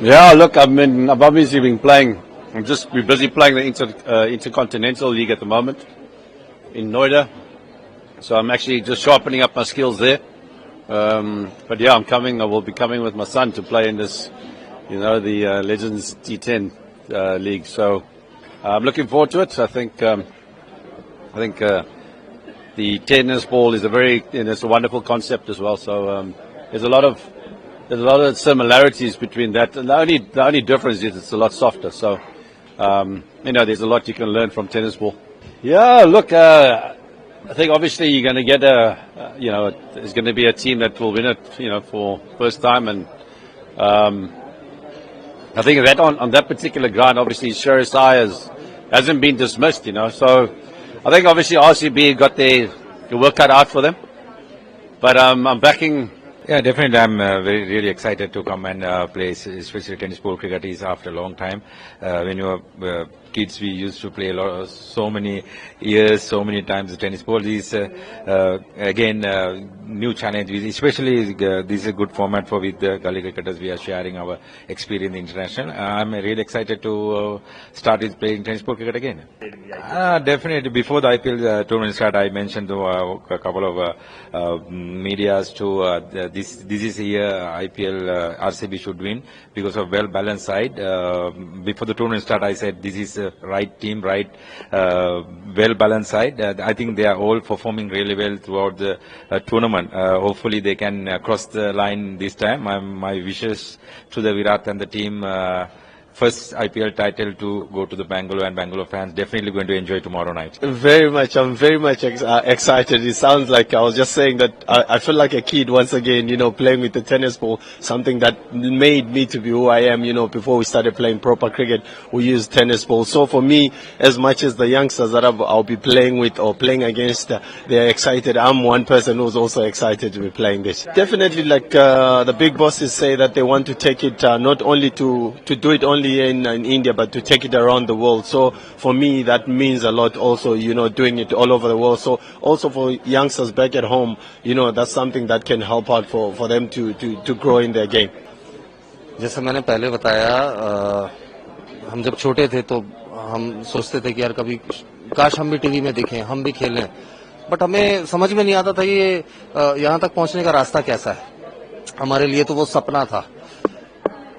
Yeah, look, I've obviously been playing. We're busy playing the Intercontinental League at the moment in Noida. So I'm actually just sharpening up my skills there. But yeah, I will be coming with my son to play in this, the Legends T10 league. So I'm looking forward to it. I think the tennis ball is it's a wonderful concept as well. So there's a lot of similarities between that. And the only difference is it's a lot softer. So there's a lot you can learn from tennis ball. Yeah, look, I think obviously you're going to get there's going to be a team that will win it, for first time, and I think that on that particular ground, obviously Sherazai hasn't been dismissed, So I think obviously RCB got their work cut out for them, but I'm backing. Yeah, definitely. I'm really excited to come and play, especially tennis ball. Cricket is after a long time. When you were kids, we used to play so many years, so many times. The tennis ball is again new challenge. Especially this is a good format for with the gully cricketers. We are sharing our experience in international. I'm really excited to start with playing tennis ball cricket again. Definitely. Before the IPL tournament start, I mentioned to a couple of medias to. This is a year IPL RCB should win because of well-balanced side. Before the tournament start, I said this is the right team, right well-balanced side. I think they are all performing really well throughout the tournament. Hopefully they can cross the line this time. My wishes to the Virat and the team. First IPL title to go to the Bangalore, and Bangalore fans definitely going to enjoy tomorrow night. Very much. I'm very much excited. It sounds like I was just saying that I feel like a kid once again, playing with the tennis ball, something that made me to be who I am, before we started playing proper cricket, we used tennis ball. So for me, as much as the youngsters that I'll be playing with or playing against, they're excited. I'm one person who's also excited to be playing this. Definitely, like the big bosses say that they want to take it not only to do it only in India, but to take it around the world. So for me, that means a lot also, doing it all over the world. So also for youngsters back at home, that's something that can help out for them to grow in their game. जैसे मैंने पहले बताया, हम जब छोटे थे तो हम सोचते थे कि यार कभी काश हम भी टीवी में दिखें, हम भी खेलें, बट हमें समझ में नहीं आता था ये यहाँ तक पहुँचने का रास्ता कैसा है. हमारे लिए तो वो सपना था.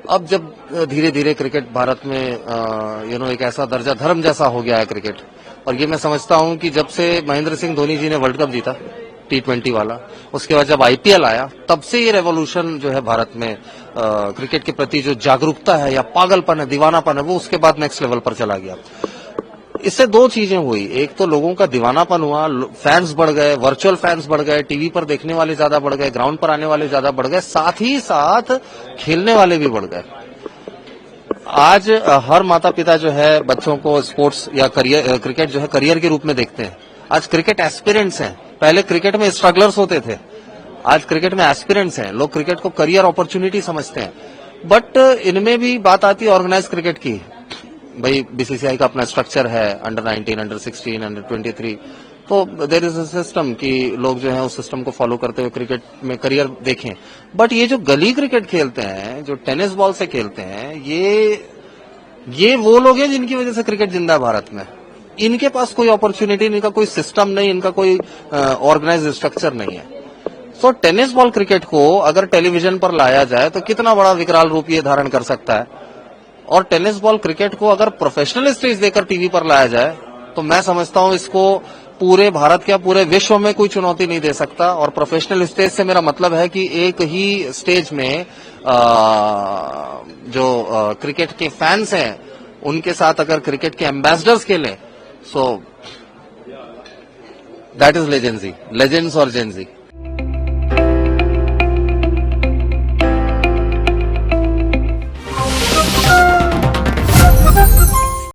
अब जब धीरे धीरे क्रिकेट भारत में एक ऐसा दर्जा धर्म जैसा हो गया है क्रिकेट, और ये मैं समझता हूं कि जब से महेंद्र सिंह धोनी जी ने वर्ल्ड कप जीता T20 वाला, उसके बाद जब IPL आया, तब से ये रेवोल्यूशन जो है भारत में क्रिकेट के प्रति जो जागरूकता है या पागलपन है, दीवानापन है, वो उसके बाद नेक्स्ट लेवल पर चला गया. इससे दो चीजें हुई. एक तो लोगों का दीवानापन हुआ, फैंस बढ़ गए, वर्चुअल फैंस बढ़ गए, टीवी पर देखने वाले ज्यादा बढ़ गए, ग्राउंड पर आने वाले ज्यादा बढ़ गए, साथ ही साथ खेलने वाले भी बढ़ गए. आज हर माता पिता जो है बच्चों को स्पोर्ट्स या क्रिकेट जो है करियर के रूप में देखते हैं. आज क्रिकेट एस्पिरेंट्स हैं. पहले क्रिकेट में स्ट्रगलर्स होते थे, आज क्रिकेट में एस्पिरेंट्स हैं. लोग क्रिकेट को करियर अपॉर्चुनिटी समझते हैं. बट इनमें भी बात आती है ऑर्गेनाइज क्रिकेट की. भाई बीसीसीआई का अपना स्ट्रक्चर है, अंडर 19, अंडर 16, अंडर 23, तो देयर इज अ सिस्टम कि लोग जो है उस सिस्टम को फॉलो करते हुए क्रिकेट में करियर देखें. बट ये जो गली क्रिकेट खेलते हैं, जो टेनिस बॉल से खेलते हैं, ये वो लोग हैं जिनकी वजह से क्रिकेट जिंदा है भारत में. इनके पास कोई अपॉर्चुनिटी, इनका कोई सिस्टम नहीं, इनका कोई ऑर्गेनाइज स्ट्रक्चर नहीं है. तो टेनिस बॉल क्रिकेट को अगर टेलीविजन पर लाया जाए तो कितना बड़ा विकराल रूप ये धारण कर सकता है. और टेनिस बॉल क्रिकेट को अगर प्रोफेशनल स्टेज देकर टीवी पर लाया जाए तो मैं समझता हूं इसको पूरे भारत क्या पूरे विश्व में कोई चुनौती नहीं दे सकता. और प्रोफेशनल स्टेज से मेरा मतलब है कि एक ही स्टेज में जो क्रिकेट के फैंस हैं उनके साथ अगर क्रिकेट के एम्बेसडर्स खेलें, सो दैट इज लेजेंसी, लेजेंड्स और जेंजी.